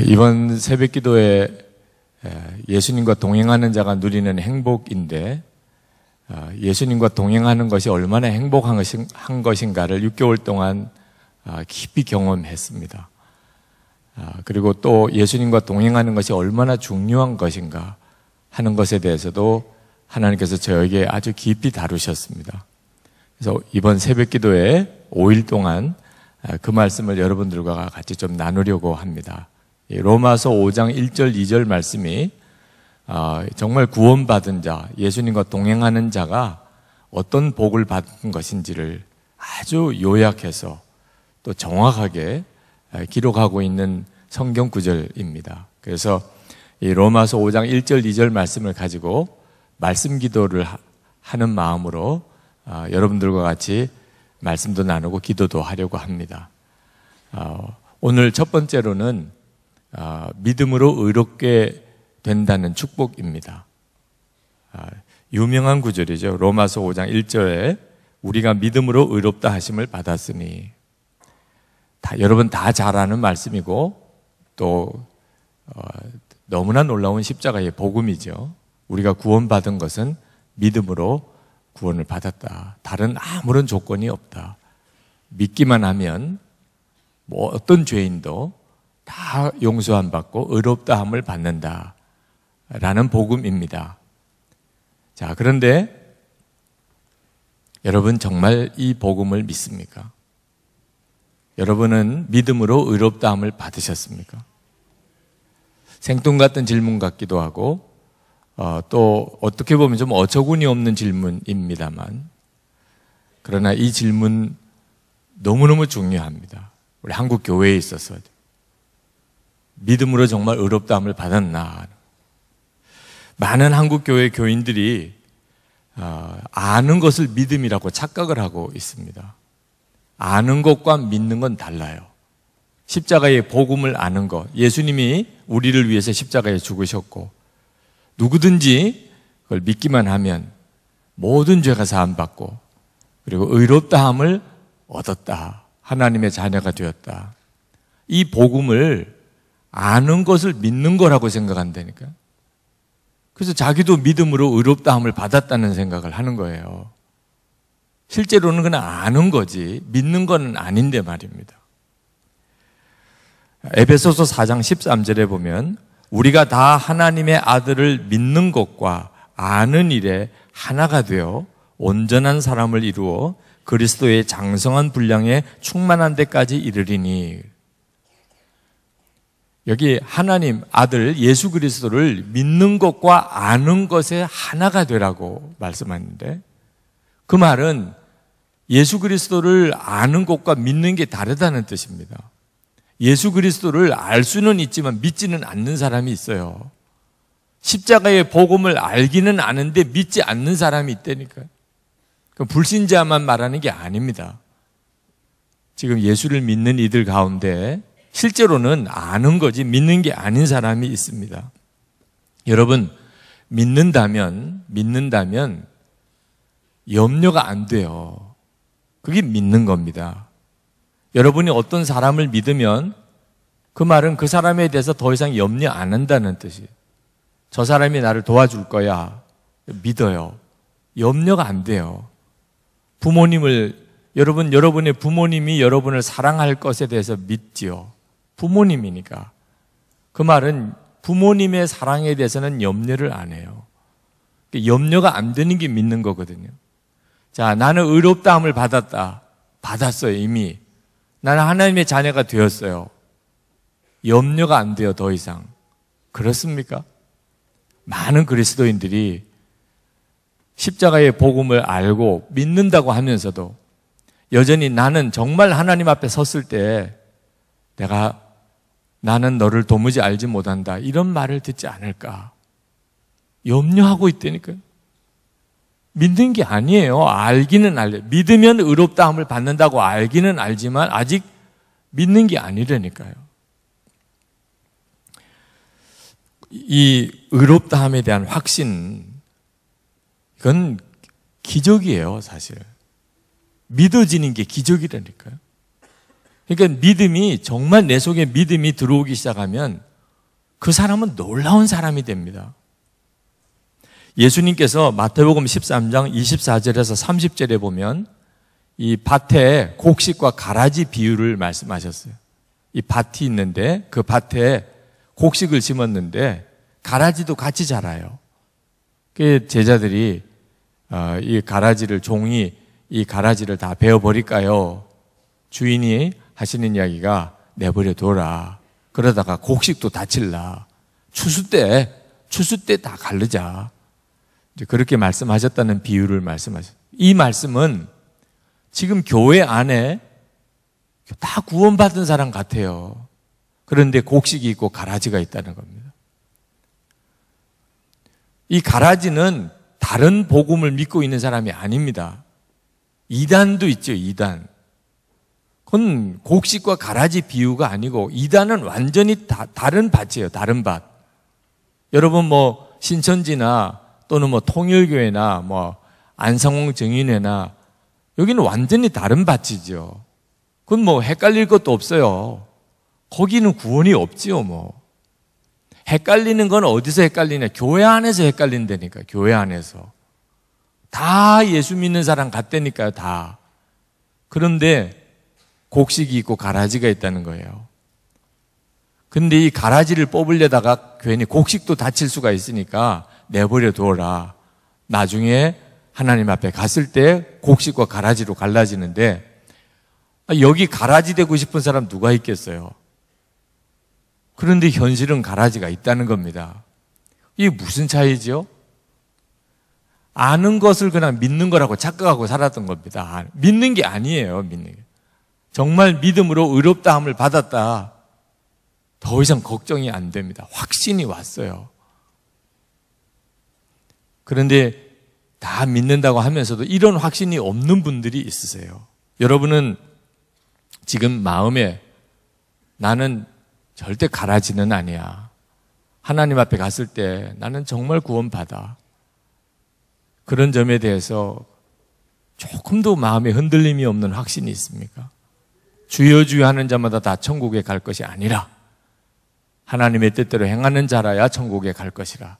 이번 새벽 기도에 예수님과 동행하는 자가 누리는 행복인데, 예수님과 동행하는 것이 얼마나 행복한 것인가를 6개월 동안 깊이 경험했습니다. 그리고 또 예수님과 동행하는 것이 얼마나 중요한 것인가 하는 것에 대해서도 하나님께서 저에게 아주 깊이 다루셨습니다. 그래서 이번 새벽 기도에 5일 동안 그 말씀을 여러분들과 같이 좀 나누려고 합니다. 로마서 5장 1절 2절 말씀이 정말 구원받은 자, 예수님과 동행하는 자가 어떤 복을 받은 것인지를 아주 요약해서 또 정확하게 기록하고 있는 성경 구절입니다. 그래서 이 로마서 5장 1절 2절 말씀을 가지고 말씀 기도를 하는 마음으로 여러분들과 같이 말씀도 나누고 기도도 하려고 합니다. 오늘 첫 번째로는 믿음으로 의롭게 된다는 축복입니다. 유명한 구절이죠. 로마서 5장 1절에 우리가 믿음으로 의롭다 하심을 받았으니, 여러분 다 잘 아는 말씀이고 또 너무나 놀라운 십자가의 복음이죠. 우리가 구원받은 것은 믿음으로 구원을 받았다. 다른 아무런 조건이 없다. 믿기만 하면 뭐 어떤 죄인도 다 용서함 받고 의롭다함을 받는다 라는 복음입니다. 자, 그런데 여러분 정말 이 복음을 믿습니까? 여러분은 믿음으로 의롭다함을 받으셨습니까? 생뚱같은 질문 같기도 하고 또 어떻게 보면 좀 어처구니 없는 질문입니다만, 그러나 이 질문 너무너무 중요합니다. 우리 한국 교회에 있어서 믿음으로 정말 의롭다함을 받았나? 많은 한국 교회 교인들이 아는 것을 믿음이라고 착각을 하고 있습니다. 아는 것과 믿는 건 달라요. 십자가의 복음을 아는 것, 예수님이 우리를 위해서 십자가에 죽으셨고 누구든지 그걸 믿기만 하면 모든 죄가 사함받고 그리고 의롭다함을 얻었다. 하나님의 자녀가 되었다. 이 복음을 아는 것을 믿는 거라고 생각한다니까요. 그래서 자기도 믿음으로 의롭다함을 받았다는 생각을 하는 거예요. 실제로는 그냥 아는 거지 믿는 건 아닌데 말입니다. 에베소서 4장 13절에 보면 우리가 다 하나님의 아들을 믿는 것과 아는 일에 하나가 되어 온전한 사람을 이루어 그리스도의 장성한 분량에 충만한 데까지 이르리니, 여기 하나님 아들 예수 그리스도를 믿는 것과 아는 것에 하나가 되라고 말씀하는데, 그 말은 예수 그리스도를 아는 것과 믿는 게 다르다는 뜻입니다. 예수 그리스도를 알 수는 있지만 믿지는 않는 사람이 있어요. 십자가의 복음을 알기는 아는데 믿지 않는 사람이 있다니까요. 불신자만 말하는 게 아닙니다. 지금 예수를 믿는 이들 가운데 실제로는 아는 거지 믿는 게 아닌 사람이 있습니다. 여러분, 믿는다면 염려가 안 돼요. 그게 믿는 겁니다. 여러분이 어떤 사람을 믿으면 그 말은 그 사람에 대해서 더 이상 염려 안 한다는 뜻이에요. 저 사람이 나를 도와줄 거야. 믿어요. 염려가 안 돼요. 여러분의 부모님이 여러분을 사랑할 것에 대해서 믿지요. 부모님이니까. 그 말은 부모님의 사랑에 대해서는 염려를 안 해요. 염려가 안 되는 게 믿는 거거든요. 자, 나는 의롭다함을 받았어요, 이미. 나는 하나님의 자녀가 되었어요. 염려가 안 돼요, 더 이상. 그렇습니까? 많은 그리스도인들이 십자가의 복음을 알고 믿는다고 하면서도 여전히 나는 정말 하나님 앞에 섰을 때 나는 너를 도무지 알지 못한다, 이런 말을 듣지 않을까 염려하고 있다니까요. 믿는 게 아니에요. 알기는 알려. 믿으면 의롭다함을 받는다고 알기는 알지만 아직 믿는 게 아니라니까요. 이 의롭다함에 대한 확신, 이건 기적이에요, 사실. 믿어지는 게 기적이라니까요. 그러니까 믿음이, 정말 내 속에 믿음이 들어오기 시작하면 그 사람은 놀라운 사람이 됩니다. 예수님께서 마태복음 13장 24절에서 30절에 보면 이 밭에 곡식과 가라지 비유를 말씀하셨어요. 이 밭이 있는데 그 밭에 곡식을 심었는데 가라지도 같이 자라요. 그 제자들이 이 가라지를 종이 이 가라지를 다 베어버릴까요? 주인이 하시는 이야기가 내버려 둬라. 그러다가 곡식도 다칠라. 추수 때 다 갈르자. 이제 그렇게 말씀하셨다는 비유를 말씀하셨어요. 이 말씀은 지금 교회 안에 다 구원받은 사람 같아요. 그런데 곡식이 있고 가라지가 있다는 겁니다. 이 가라지는 다른 복음을 믿고 있는 사람이 아닙니다. 이단도 있죠, 이단. 그건 곡식과 가라지 비유가 아니고 이단은 완전히 다른 밭이에요, 다른 밭. 여러분 뭐 신천지나 또는 뭐 통일교회나 뭐 안상홍 정인회나 여기는 완전히 다른 밭이죠. 그건 뭐 헷갈릴 것도 없어요. 거기는 구원이 없지요, 뭐. 헷갈리는 건 어디서 헷갈리냐? 교회 안에서 헷갈린다니까, 교회 안에서. 다 예수 믿는 사람 같다니까요, 다. 그런데 곡식이 있고 가라지가 있다는 거예요. 근데 이 가라지를 뽑으려다가 괜히 곡식도 다칠 수가 있으니까 내버려 두어라. 나중에 하나님 앞에 갔을 때 곡식과 가라지로 갈라지는데 여기 가라지 되고 싶은 사람 누가 있겠어요? 그런데 현실은 가라지가 있다는 겁니다. 이게 무슨 차이죠? 아는 것을 그냥 믿는 거라고 착각하고 살았던 겁니다. 믿는 게 아니에요, 믿는 게. 정말 믿음으로 의롭다함을 받았다. 더 이상 걱정이 안 됩니다. 확신이 왔어요. 그런데 다 믿는다고 하면서도 이런 확신이 없는 분들이 있으세요. 여러분은 지금 마음에 나는 절대 가라지는 아니야. 하나님 앞에 갔을 때 나는 정말 구원받아. 그런 점에 대해서 조금도 마음에 흔들림이 없는 확신이 있습니까? 주여 주여 하는 자마다 다 천국에 갈 것이 아니라 하나님의 뜻대로 행하는 자라야 천국에 갈 것이라.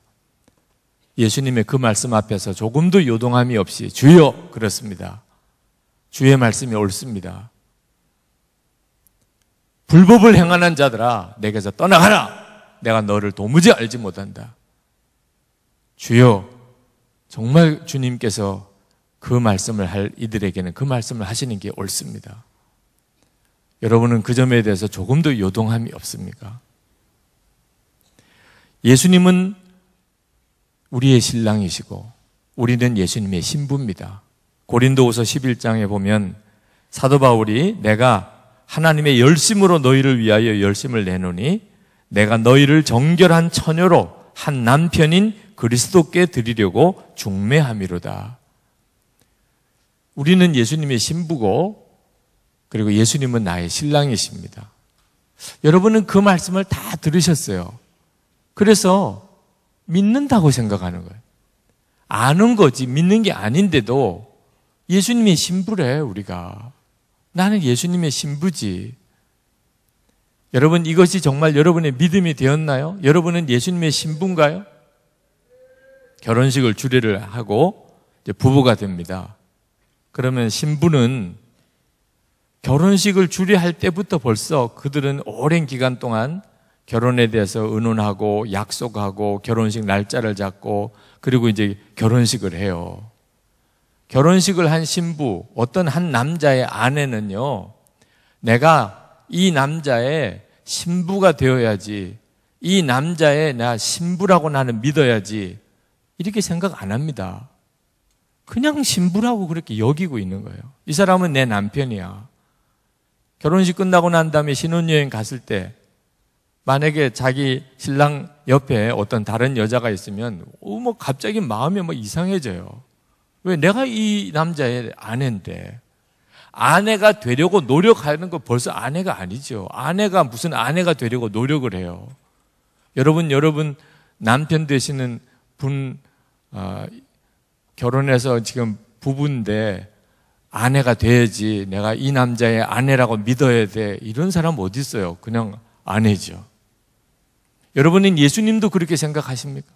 예수님의 그 말씀 앞에서 조금도 요동함이 없이 주여 그렇습니다. 주의 말씀이 옳습니다. 불법을 행하는 자들아 내게서 떠나가라. 내가 너를 도무지 알지 못한다. 주여 정말 주님께서 그 말씀을 할 이들에게는 그 말씀을 하시는 게 옳습니다. 여러분은 그 점에 대해서 조금도 요동함이 없습니까? 예수님은 우리의 신랑이시고 우리는 예수님의 신부입니다. 고린도후서 11장에 보면 사도 바울이 내가 하나님의 열심으로 너희를 위하여 열심을 내노니 내가 너희를 정결한 처녀로 한 남편인 그리스도께 드리려고 중매함이로다. 우리는 예수님의 신부고 그리고 예수님은 나의 신랑이십니다. 여러분은 그 말씀을 다 들으셨어요. 그래서 믿는다고 생각하는 거예요. 아는 거지 믿는 게 아닌데도 예수님의 신부래 우리가. 나는 예수님의 신부지. 여러분 이것이 정말 여러분의 믿음이 되었나요? 여러분은 예수님의 신부인가요? 결혼식을 주례를 하고 이제 부부가 됩니다. 그러면 신부는 결혼식을 주례할 때부터 벌써 그들은 오랜 기간 동안 결혼에 대해서 의논하고 약속하고 결혼식 날짜를 잡고 그리고 이제 결혼식을 해요. 결혼식을 한 신부, 어떤 한 남자의 아내는요, 내가 이 남자의 신부가 되어야지, 이 남자의 나 신부라고 나는 믿어야지, 이렇게 생각 안 합니다. 그냥 신부라고 그렇게 여기고 있는 거예요. 이 사람은 내 남편이야. 결혼식 끝나고 난 다음에 신혼여행 갔을 때 만약에 자기 신랑 옆에 어떤 다른 여자가 있으면 뭐 갑자기 마음이 뭐 이상해져요. 왜? 내가 이 남자의 아내인데. 아내가 되려고 노력하는 거 벌써 아내가 아니죠. 아내가 무슨 아내가 되려고 노력을 해요. 여러분 남편 되시는 분 결혼해서 지금 부부인데 아내가 돼야지 내가 이 남자의 아내라고 믿어야 돼. 이런 사람 어디 있어요? 그냥 아내죠. 여러분은 예수님도 그렇게 생각하십니까?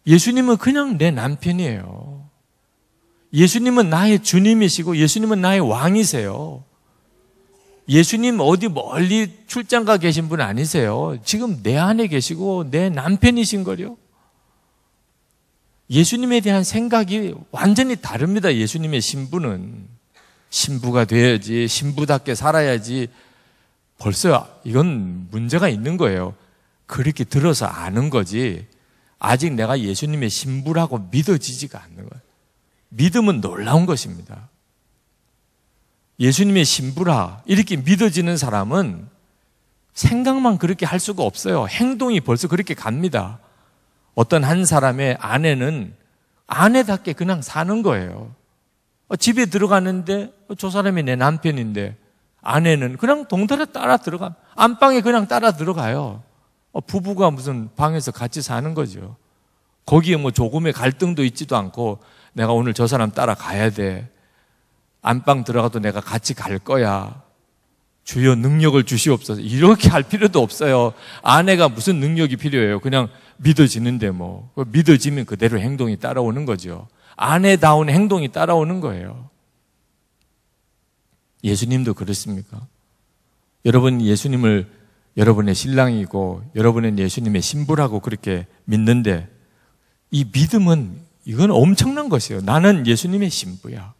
예수님은 그냥 내 남편이에요. 예수님은 나의 주님이시고 예수님은 나의 왕이세요. 예수님 어디 멀리 출장 가 계신 분 아니세요. 지금 내 안에 계시고 내 남편이신 거요. 예수님에 대한 생각이 완전히 다릅니다. 예수님의 신부는. 신부가 돼야지, 신부답게 살아야지. 벌써 이건 문제가 있는 거예요. 그렇게 들어서 아는 거지. 아직 내가 예수님의 신부라고 믿어지지가 않는 거예요. 믿음은 놀라운 것입니다. 예수님의 신부라 이렇게 믿어지는 사람은 생각만 그렇게 할 수가 없어요. 행동이 벌써 그렇게 갑니다. 어떤 한 사람의 아내는 아내답게 그냥 사는 거예요. 집에 들어가는데 저 사람이 내 남편인데 아내는 그냥 동달아 따라 들어가. 안방에 그냥 따라 들어가요. 부부가 무슨 방에서 같이 사는 거죠. 거기에 뭐 조금의 갈등도 있지도 않고 내가 오늘 저 사람 따라 가야 돼. 안방 들어가도 내가 같이 갈 거야. 주여 능력을 주시옵소서. 이렇게 할 필요도 없어요. 아내가 무슨 능력이 필요해요. 그냥 믿어지는데 뭐. 믿어지면 그대로 행동이 따라오는 거죠. 아내다운 행동이 따라오는 거예요. 예수님도 그렇습니까? 여러분 예수님을 여러분의 신랑이고 여러분은 예수님의 신부라고 그렇게 믿는데 이 믿음은 이건 엄청난 것이에요. 나는 예수님의 신부야.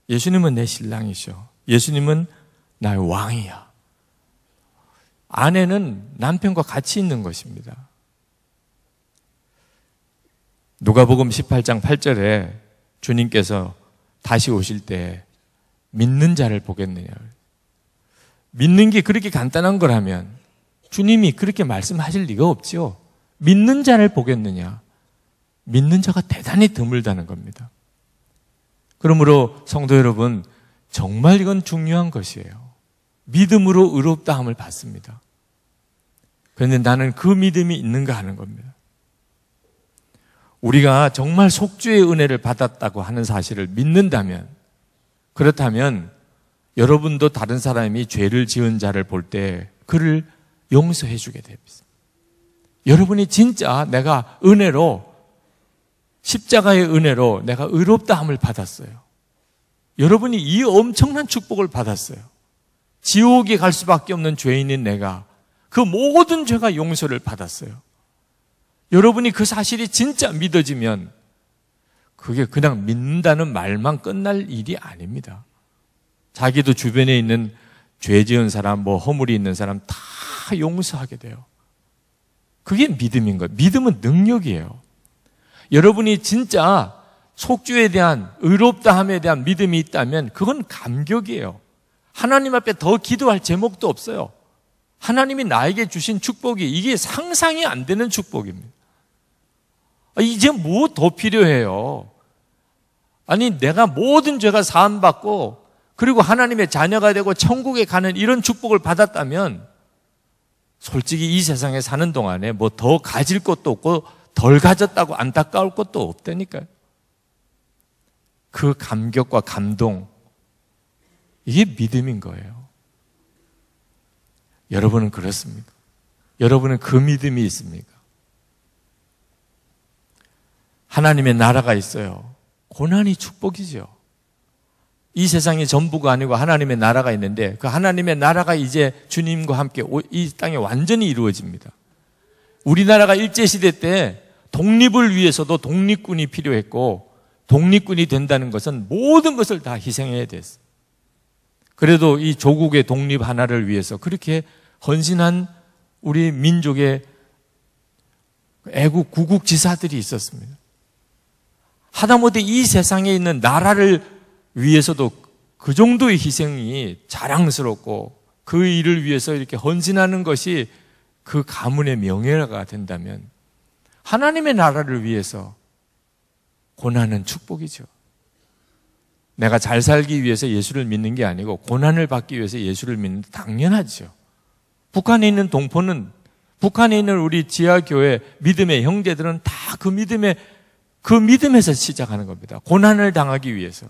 예수님은 내 신랑이셔. 예수님은 나의 왕이야. 아내는 남편과 같이 있는 것입니다. 누가복음 18장 8절에 주님께서 다시 오실 때 믿는 자를 보겠느냐. 믿는 게 그렇게 간단한 거라면 주님이 그렇게 말씀하실 리가 없죠. 믿는 자를 보겠느냐. 믿는 자가 대단히 드물다는 겁니다. 그러므로 성도 여러분, 정말 이건 중요한 것이에요. 믿음으로 의롭다함을 받습니다. 그런데 나는 그 믿음이 있는가 하는 겁니다. 우리가 정말 속죄의 은혜를 받았다고 하는 사실을 믿는다면, 그렇다면 여러분도 다른 사람이 죄를 지은 자를 볼 때 그를 용서해 주게 됩니다. 여러분이 진짜 내가 은혜로, 십자가의 은혜로 내가 의롭다함을 받았어요. 여러분이 이 엄청난 축복을 받았어요. 지옥에 갈 수밖에 없는 죄인인 내가 그 모든 죄가 용서를 받았어요. 여러분이 그 사실이 진짜 믿어지면 그게 그냥 믿는다는 말만 끝날 일이 아닙니다. 자기도 주변에 있는 죄 지은 사람, 뭐 허물이 있는 사람 다 용서하게 돼요. 그게 믿음인 거예요. 믿음은 능력이에요. 여러분이 진짜 속죄에 대한 의롭다함에 대한 믿음이 있다면 그건 감격이에요. 하나님 앞에 더 기도할 제목도 없어요. 하나님이 나에게 주신 축복이 이게 상상이 안 되는 축복입니다. 이제 뭐 더 필요해요? 아니 내가 모든 죄가 사함받고 그리고 하나님의 자녀가 되고 천국에 가는 이런 축복을 받았다면 솔직히 이 세상에 사는 동안에 뭐 더 가질 것도 없고 덜 가졌다고 안타까울 것도 없다니까요. 그 감격과 감동, 이게 믿음인 거예요. 여러분은 그렇습니까? 여러분은 그 믿음이 있습니까? 하나님의 나라가 있어요. 고난이 축복이죠. 이 세상이 전부가 아니고 하나님의 나라가 있는데 그 하나님의 나라가 이제 주님과 함께 이 땅에 완전히 이루어집니다. 우리나라가 일제시대 때 독립을 위해서도 독립군이 필요했고 독립군이 된다는 것은 모든 것을 다 희생해야 됐어요. 그래도 이 조국의 독립 하나를 위해서 그렇게 헌신한 우리 민족의 애국 구국지사들이 있었습니다. 하다못해 이 세상에 있는 나라를 위해서도 그 정도의 희생이 자랑스럽고 그 일을 위해서 이렇게 헌신하는 것이 그 가문의 명예가 된다면 하나님의 나라를 위해서 고난은 축복이죠. 내가 잘 살기 위해서 예수를 믿는 게 아니고 고난을 받기 위해서 예수를 믿는 게 당연하죠. 북한에 있는 동포는, 북한에 있는 우리 지하교회 믿음의 형제들은 다 그 믿음에서 시작하는 겁니다. 고난을 당하기 위해서.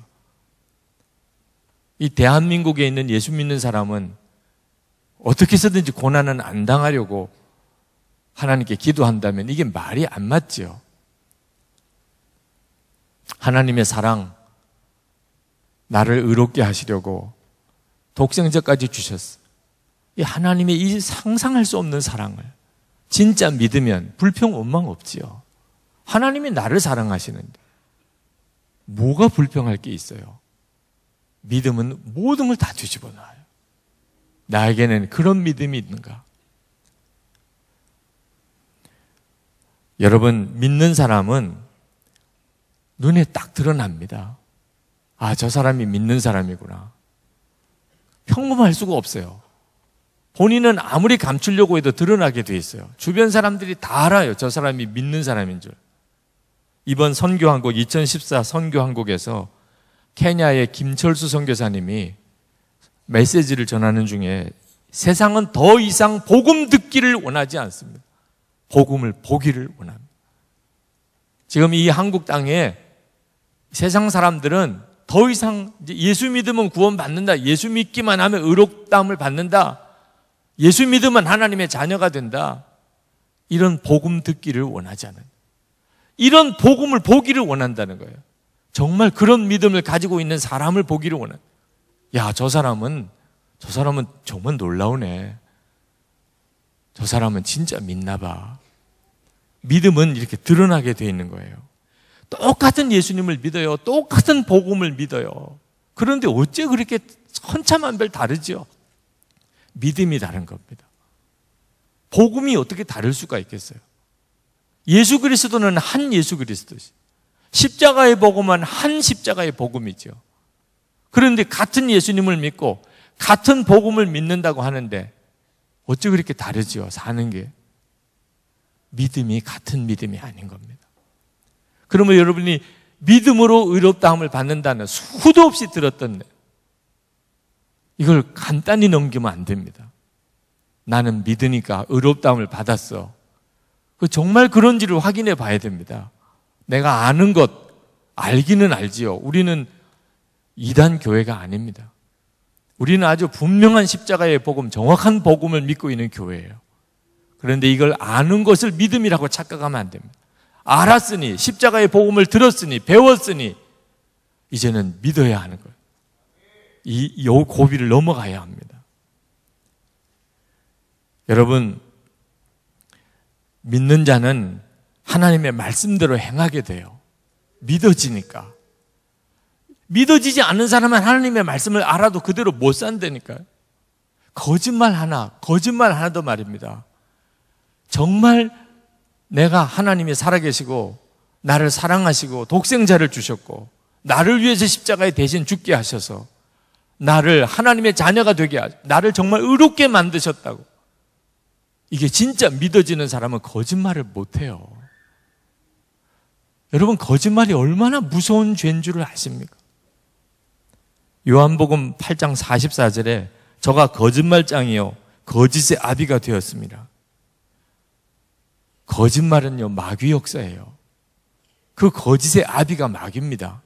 이 대한민국에 있는 예수 믿는 사람은 어떻게 해서든지 고난은 안 당하려고 하나님께 기도한다면 이게 말이 안 맞지요. 하나님의 사랑, 나를 의롭게 하시려고 독생자까지 주셨어. 이 하나님의 이 상상할 수 없는 사랑을 진짜 믿으면 불평 원망 없지요. 하나님이 나를 사랑하시는데 뭐가 불평할 게 있어요? 믿음은 모든 걸 다 뒤집어 놔요. 나에게는 그런 믿음이 있는가? 여러분, 믿는 사람은 눈에 딱 드러납니다. 아, 저 사람이 믿는 사람이구나. 평범할 수가 없어요. 본인은 아무리 감추려고 해도 드러나게 돼 있어요. 주변 사람들이 다 알아요. 저 사람이 믿는 사람인 줄. 이번 선교한국 2014 선교한국에서 케냐의 김철수 선교사님이 메시지를 전하는 중에 세상은 더 이상 복음 듣기를 원하지 않습니다. 복음을 보기를 원합니다. 지금 이 한국 땅에 세상 사람들은 더 이상 예수 믿으면 구원받는다. 예수 믿기만 하면 의롭다함을 받는다. 예수 믿으면 하나님의 자녀가 된다. 이런 복음 듣기를 원하지 않아요. 이런 복음을 보기를 원한다는 거예요. 정말 그런 믿음을 가지고 있는 사람을 보기를 원한다. 야, 저 사람은 정말 놀라우네. 저 사람은 진짜 믿나 봐. 믿음은 이렇게 드러나게 돼 있는 거예요. 똑같은 예수님을 믿어요. 똑같은 복음을 믿어요. 그런데 어째 그렇게 천차만별 다르죠? 믿음이 다른 겁니다. 복음이 어떻게 다를 수가 있겠어요? 예수 그리스도는 한 예수 그리스도시. 십자가의 복음은 한 십자가의 복음이죠. 그런데 같은 예수님을 믿고 같은 복음을 믿는다고 하는데 어째 그렇게 다르죠? 사는 게. 믿음이 같은 믿음이 아닌 겁니다. 그러면 여러분이 믿음으로 의롭다함을 받는다는 수도 없이 들었던 이걸 간단히 넘기면 안 됩니다. 나는 믿으니까 의롭다함을 받았어. 정말 그런지를 확인해 봐야 됩니다. 내가 아는 것, 알기는 알지요. 우리는 이단 교회가 아닙니다. 우리는 아주 분명한 십자가의 복음, 정확한 복음을 믿고 있는 교회예요. 그런데 이걸 아는 것을 믿음이라고 착각하면 안 됩니다. 알았으니, 십자가의 복음을 들었으니, 배웠으니 이제는 믿어야 하는 거예요. 이 고비를 넘어가야 합니다. 여러분, 믿는 자는 하나님의 말씀대로 행하게 돼요. 믿어지니까. 믿어지지 않는 사람은 하나님의 말씀을 알아도 그대로 못 산다니까요. 거짓말 하나도 말입니다. 정말 내가 하나님이 살아계시고 나를 사랑하시고 독생자를 주셨고 나를 위해서 십자가에 대신 죽게 하셔서 나를 하나님의 자녀가 되게 하시고 나를 정말 의롭게 만드셨다고. 이게 진짜 믿어지는 사람은 거짓말을 못해요. 여러분, 거짓말이 얼마나 무서운 죄인 줄을 아십니까? 요한복음 8장 44절에 저가 거짓말장이요 거짓의 아비가 되었습니다. 거짓말은요 마귀 역사예요. 그 거짓의 아비가 마귀입니다.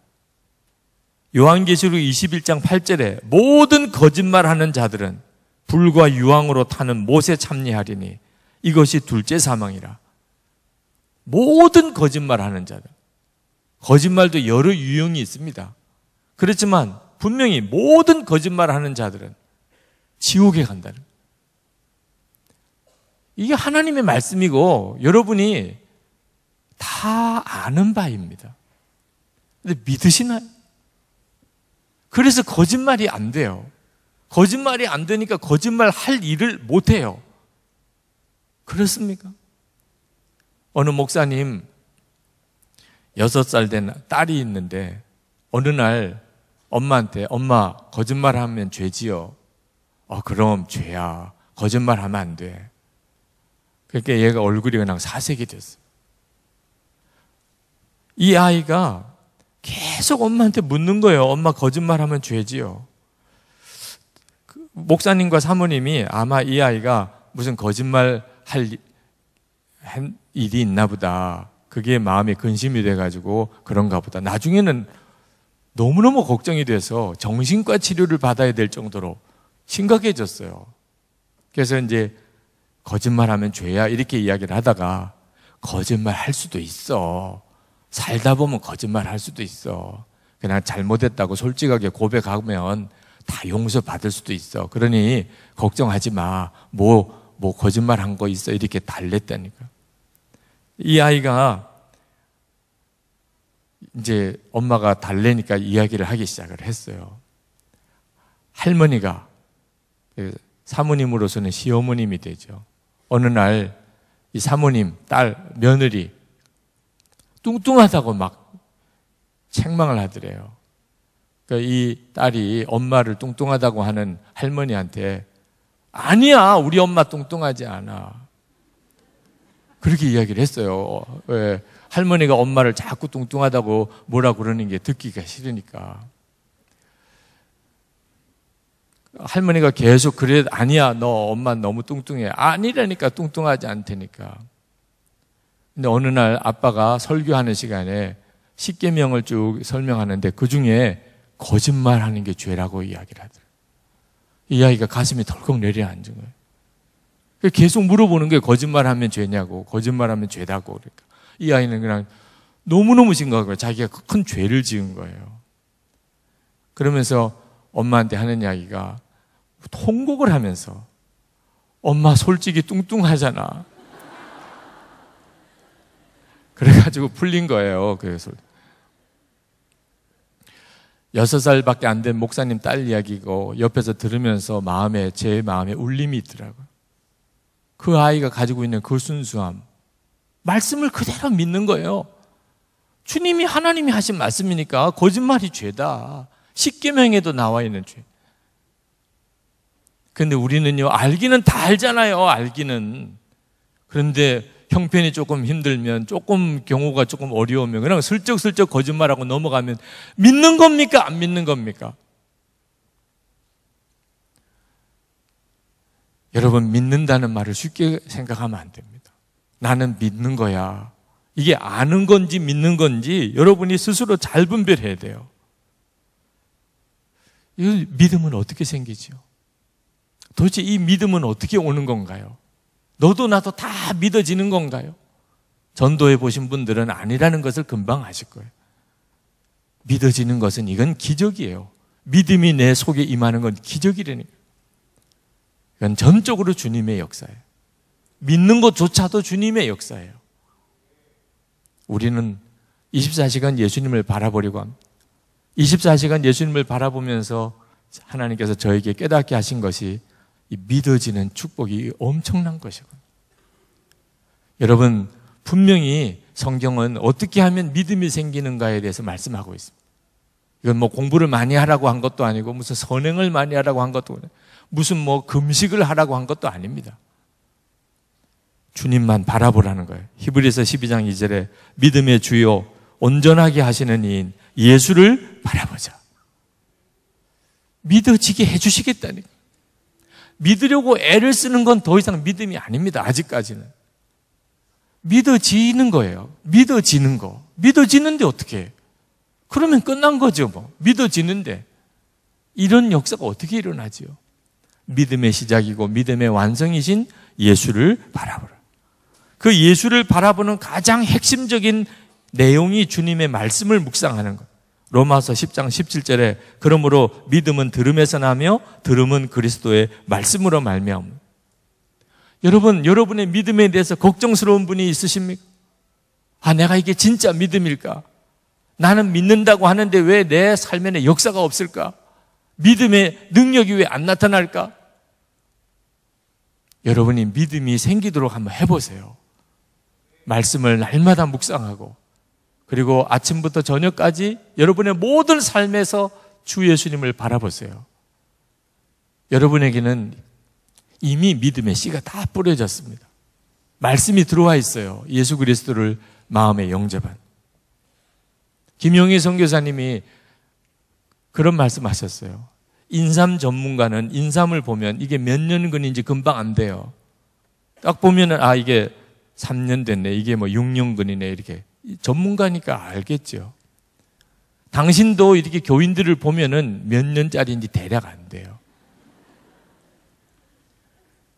요한계시록 21장 8절에 모든 거짓말하는 자들은 불과 유황으로 타는 못에 참리하리니 이것이 둘째 사망이라. 모든 거짓말하는 자들. 거짓말도 여러 유형이 있습니다. 그렇지만 분명히 모든 거짓말하는 자들은 지옥에 간다는 거예요. 이게 하나님의 말씀이고 여러분이 다 아는 바입니다. 근데 믿으시나요? 그래서 거짓말이 안 돼요. 거짓말이 안 되니까 거짓말 할 일을 못 해요. 그렇습니까? 어느 목사님 6살 된 딸이 있는데 어느 날 엄마한테 엄마 거짓말하면 죄지요. 그럼 죄야. 거짓말하면 안 돼. 그러니까 얘가 얼굴이 그냥 사색이 됐어요. 이 아이가 계속 엄마한테 묻는 거예요. 엄마 거짓말하면 죄지요. 목사님과 사모님이 아마 이 아이가 무슨 거짓말 할 일이 있나 보다. 그게 마음에 근심이 돼가지고 그런가 보다. 나중에는 너무너무 걱정이 돼서 정신과 치료를 받아야 될 정도로 심각해졌어요. 그래서 이제 거짓말하면 죄야 이렇게 이야기를 하다가 거짓말 할 수도 있어. 살다 보면 거짓말 할 수도 있어. 그냥 잘못했다고 솔직하게 고백하면 다 용서받을 수도 있어. 그러니 걱정하지 마. 뭐 거짓말 한 거 있어. 이렇게 달랬다니까. 이 아이가 이제 엄마가 달래니까 이야기를 하기 시작을 했어요. 할머니가 사모님으로서는 시어머님이 되죠. 어느 날 이 사모님, 딸, 며느리 뚱뚱하다고 막 책망을 하더래요. 그러니까 이 딸이 엄마를 뚱뚱하다고 하는 할머니한테 아니야, 우리 엄마 뚱뚱하지 않아. 그렇게 이야기를 했어요. 왜? 할머니가 엄마를 자꾸 뚱뚱하다고 뭐라 그러는 게 듣기가 싫으니까. 할머니가 계속 그래, 아니야, 너 엄마 너무 뚱뚱해. 아니라니까, 뚱뚱하지 않다니까. 근데 어느 날 아빠가 설교하는 시간에 십계명을 쭉 설명하는데 그 중에 거짓말하는 게 죄라고 이야기를 하더라고요. 이 아이가 가슴이 덜컥 내려앉은 거예요. 계속 물어보는 게 거짓말하면 죄냐고, 거짓말하면 죄다고. 그러니까 이 아이는 그냥 너무너무 심각한 거예요. 자기가 큰 죄를 지은 거예요. 그러면서 엄마한테 하는 이야기가 통곡을 하면서 엄마 솔직히 뚱뚱하잖아. 그래가지고 풀린 거예요. 그래서 6살밖에 안 된 목사님 딸 이야기고 옆에서 들으면서 제 마음에 울림이 있더라고요. 그 아이가 가지고 있는 그 순수함, 말씀을 그대로 믿는 거예요. 주님이 하나님이 하신 말씀이니까 거짓말이 죄다. 십계명에도 나와 있는 죄. 근데 우리는요, 알기는 다 알잖아요, 알기는. 그런데 형편이 조금 힘들면, 조금 경우가 조금 어려우면 그냥 슬쩍슬쩍 거짓말하고 넘어가면 믿는 겁니까? 안 믿는 겁니까? 여러분, 믿는다는 말을 쉽게 생각하면 안 됩니다. 나는 믿는 거야. 이게 아는 건지 믿는 건지 여러분이 스스로 잘 분별해야 돼요. 이 믿음은 어떻게 생기죠? 도대체 이 믿음은 어떻게 오는 건가요? 너도 나도 다 믿어지는 건가요? 전도해 보신 분들은 아니라는 것을 금방 아실 거예요. 믿어지는 것은 이건 기적이에요. 믿음이 내 속에 임하는 건 기적이라니까. 이건 전적으로 주님의 역사예요. 믿는 것조차도 주님의 역사예요. 우리는 24시간 예수님을 바라보려고 합니다. 24시간 예수님을 바라보면서 하나님께서 저에게 깨닫게 하신 것이 이 믿어지는 축복이 엄청난 것이거든요. 여러분, 분명히 성경은 어떻게 하면 믿음이 생기는가에 대해서 말씀하고 있습니다. 이건 뭐 공부를 많이 하라고 한 것도 아니고 무슨 선행을 많이 하라고 한 것도 아니고 무슨 뭐 금식을 하라고 한 것도 아닙니다. 주님만 바라보라는 거예요. 히브리서 12장 2절에 믿음의 주요 온전하게 하시는 이인 예수를 바라보자. 믿어지게 해주시겠다니까. 믿으려고 애를 쓰는 건 더 이상 믿음이 아닙니다. 아직까지는. 믿어지는 거예요. 믿어지는 거. 믿어지는데 어떻게 해? 그러면 끝난 거죠. 뭐. 믿어지는데. 이런 역사가 어떻게 일어나지요? 믿음의 시작이고 믿음의 완성이신 예수를 바라보라. 그 예수를 바라보는 가장 핵심적인 내용이 주님의 말씀을 묵상하는 것. 로마서 10장 17절에 그러므로 믿음은 들음에서 나며 들음은 그리스도의 말씀으로 말미암음. 여러분, 여러분의 믿음에 대해서 걱정스러운 분이 있으십니까? 아, 내가 이게 진짜 믿음일까? 나는 믿는다고 하는데 왜 내 삶에는 역사가 없을까? 믿음의 능력이 왜 안 나타날까? 여러분이 믿음이 생기도록 한번 해보세요. 말씀을 날마다 묵상하고 그리고 아침부터 저녁까지 여러분의 모든 삶에서 주 예수님을 바라보세요. 여러분에게는 이미 믿음의 씨가 다 뿌려졌습니다. 말씀이 들어와 있어요. 예수 그리스도를 마음에 영접한. 김용희 선교사님이 그런 말씀하셨어요. 인삼 전문가는 인삼을 보면 이게 몇 년근인지 금방 안 돼요. 딱 보면은 아, 이게 3년 됐네, 이게 뭐 6년근이네, 이렇게. 전문가니까 알겠죠. 당신도 이렇게 교인들을 보면은 몇 년짜리인지 대략 안 돼요.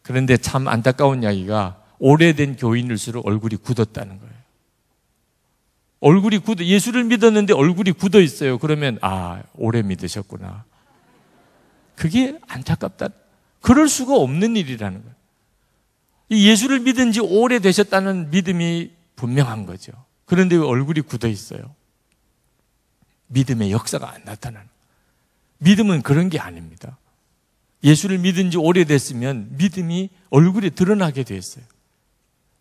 그런데 참 안타까운 이야기가 오래된 교인일수록 얼굴이 굳었다는 거예요. 얼굴이 예수를 믿었는데 얼굴이 굳어 있어요. 그러면 오래 믿으셨구나. 그게 안타깝다. 그럴 수가 없는 일이라는 거예요. 이 예수를 믿은 지 오래 되셨다는 믿음이 분명한 거죠. 그런데 왜 얼굴이 굳어 있어요? 믿음의 역사가 안 나타나는 거예요. 믿음은 그런 게 아닙니다. 예수를 믿은 지 오래됐으면 믿음이 얼굴에 드러나게 돼 있어요.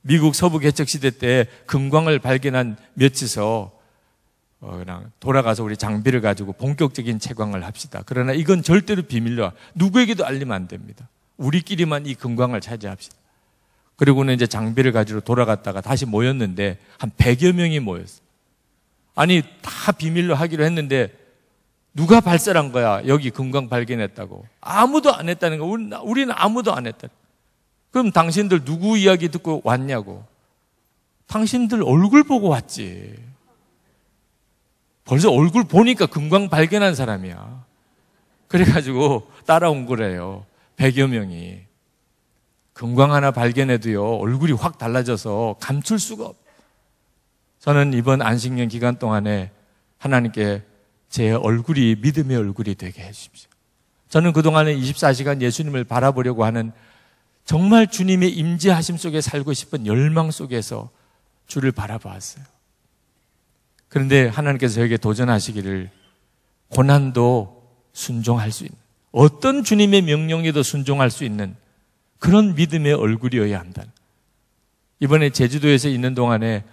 미국 서부 개척 시대 때 금광을 발견한 몇지서 그냥 돌아가서 우리 장비를 가지고 본격적인 채광을 합시다. 그러나 이건 절대로 비밀로 누구에게도 알리면 안 됩니다. 우리끼리만 이 금광을 차지합시다. 그리고는 이제 장비를 가지고 돌아갔다가 다시 모였는데 한 100여 명이 모였어요. 아니 다 비밀로 하기로 했는데 누가 발설한 거야? 여기 금광 발견했다고. 아무도 안 했다는 거. 우리는 아무도 안 했다. 그럼 당신들 누구 이야기 듣고 왔냐고. 당신들 얼굴 보고 왔지. 벌써 얼굴 보니까 금광 발견한 사람이야. 그래가지고 따라온 거래요. 100여 명이. 금광 하나 발견해도요, 얼굴이 확 달라져서 감출 수가 없어요. 저는 이번 안식년 기간 동안에 하나님께 제 얼굴이 믿음의 얼굴이 되게 해주십시오. 저는 그동안에 24시간 예수님을 바라보려고 하는 정말 주님의 임재하심 속에 살고 싶은 열망 속에서 주를 바라보았어요. 그런데 하나님께서 저에게 도전하시기를 고난도 순종할 수 있는, 어떤 주님의 명령에도 순종할 수 있는 그런 믿음의 얼굴이어야 한다. 이번에 제주도에서 있는 동안에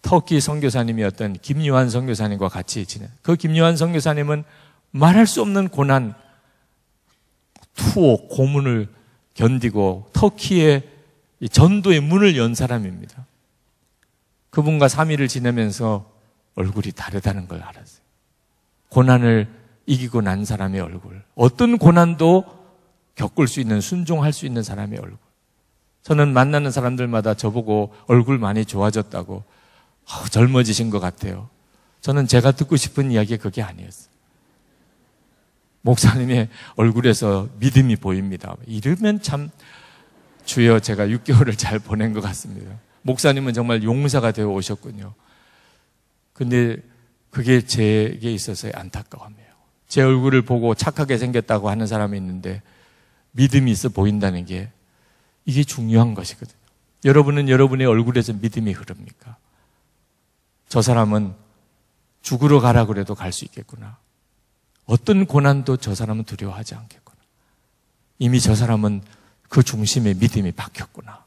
터키 선교사님이었던 김요한 선교사님과 같이 지낸 그 김요한 선교사님은 말할 수 없는 고난, 투옥, 고문을 견디고 터키의 전도의 문을 연 사람입니다. 그분과 3일을 지내면서 얼굴이 다르다는 걸 알았어요. 고난을 이기고 난 사람의 얼굴, 어떤 고난도 겪을 수 있는, 순종할 수 있는 사람의 얼굴. 저는 만나는 사람들마다 저보고 얼굴 많이 좋아졌다고, 젊어지신 것 같아요. 저는 제가 듣고 싶은 이야기가 그게 아니었어요. 목사님의 얼굴에서 믿음이 보입니다. 이러면 참 주여 제가 6개월을 잘 보낸 것 같습니다. 목사님은 정말 용사가 되어 오셨군요. 근데 그게 제게 있어서의 안타까움이에요. 제 얼굴을 보고 착하게 생겼다고 하는 사람이 있는데 믿음이 있어 보인다는 게 이게 중요한 것이거든요. 여러분은 여러분의 얼굴에서 믿음이 흐릅니까? 저 사람은 죽으러 가라 그래도 갈 수 있겠구나. 어떤 고난도 저 사람은 두려워하지 않겠구나. 이미 저 사람은 그 중심에 믿음이 박혔구나.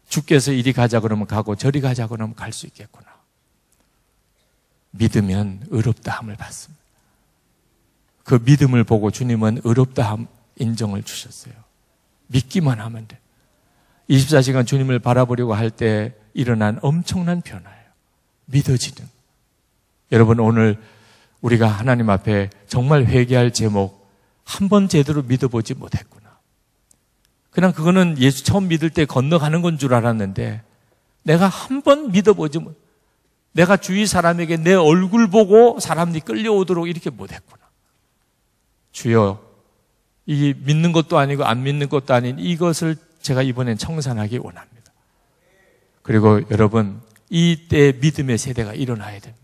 주께서 이리 가자 그러면 가고 저리 가자 그러면 갈 수 있겠구나. 믿으면 의롭다함을 받습니다. 그 믿음을 보고 주님은 의롭다함 인정을 주셨어요. 믿기만 하면 돼. 24시간 주님을 바라보려고 할 때 일어난 엄청난 변화예요. 믿어지는. 여러분, 오늘 우리가 하나님 앞에 정말 회개할 제목, 한 번 제대로 믿어보지 못했구나. 그냥 그거는 예수 처음 믿을 때 건너가는 건 줄 알았는데 내가 한 번 믿어보지 못, 내가 주위 사람에게 내 얼굴 보고 사람들이 끌려오도록 이렇게 못했구나. 주여, 이 믿는 것도 아니고 안 믿는 것도 아닌 이것을 제가 이번엔 청산하기 원합니다. 그리고 여러분, 이때 믿음의 세대가 일어나야 됩니다.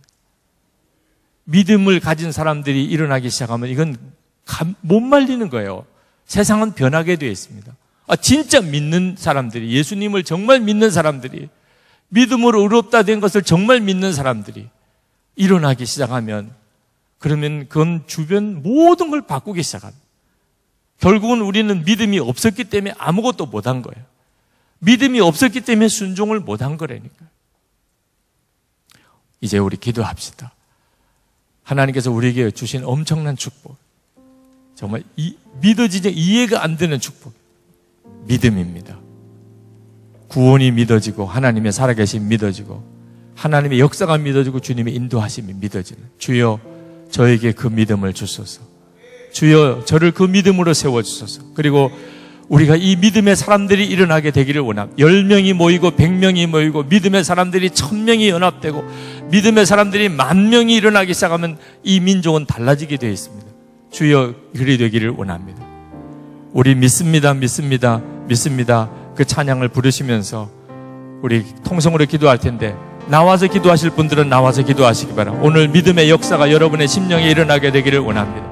믿음을 가진 사람들이 일어나기 시작하면 이건 못 말리는 거예요. 세상은 변하게 되어 있습니다. 진짜 믿는 사람들이, 예수님을 정말 믿는 사람들이, 믿음으로 의롭다 된 것을 정말 믿는 사람들이 일어나기 시작하면, 그러면 그건 주변 모든 걸 바꾸기 시작합니다. 결국은 우리는 믿음이 없었기 때문에 아무것도 못한 거예요. 믿음이 없었기 때문에 순종을 못한 거라니까요. 이제 우리 기도합시다. 하나님께서 우리에게 주신 엄청난 축복, 정말 믿어지지 이해가 안 되는 축복, 믿음입니다. 구원이 믿어지고 하나님의 살아계심 믿어지고 하나님의 역사가 믿어지고 주님의 인도하심이 믿어지는, 주여 저에게 그 믿음을 주소서. 주여 저를 그 믿음으로 세워주소서. 그리고 우리가 이 믿음의 사람들이 일어나게 되기를 원합니다. 10명이 모이고 100명이 모이고 믿음의 사람들이 1000명이 연합되고 믿음의 사람들이 10,000명이 일어나기 시작하면 이 민족은 달라지게 되어 있습니다. 주여 그리 되기를 원합니다. 우리 믿습니다. 믿습니다. 믿습니다. 그 찬양을 부르시면서 우리 통성으로 기도할 텐데 나와서 기도하실 분들은 나와서 기도하시기 바랍니다. 오늘 믿음의 역사가 여러분의 심령에 일어나게 되기를 원합니다.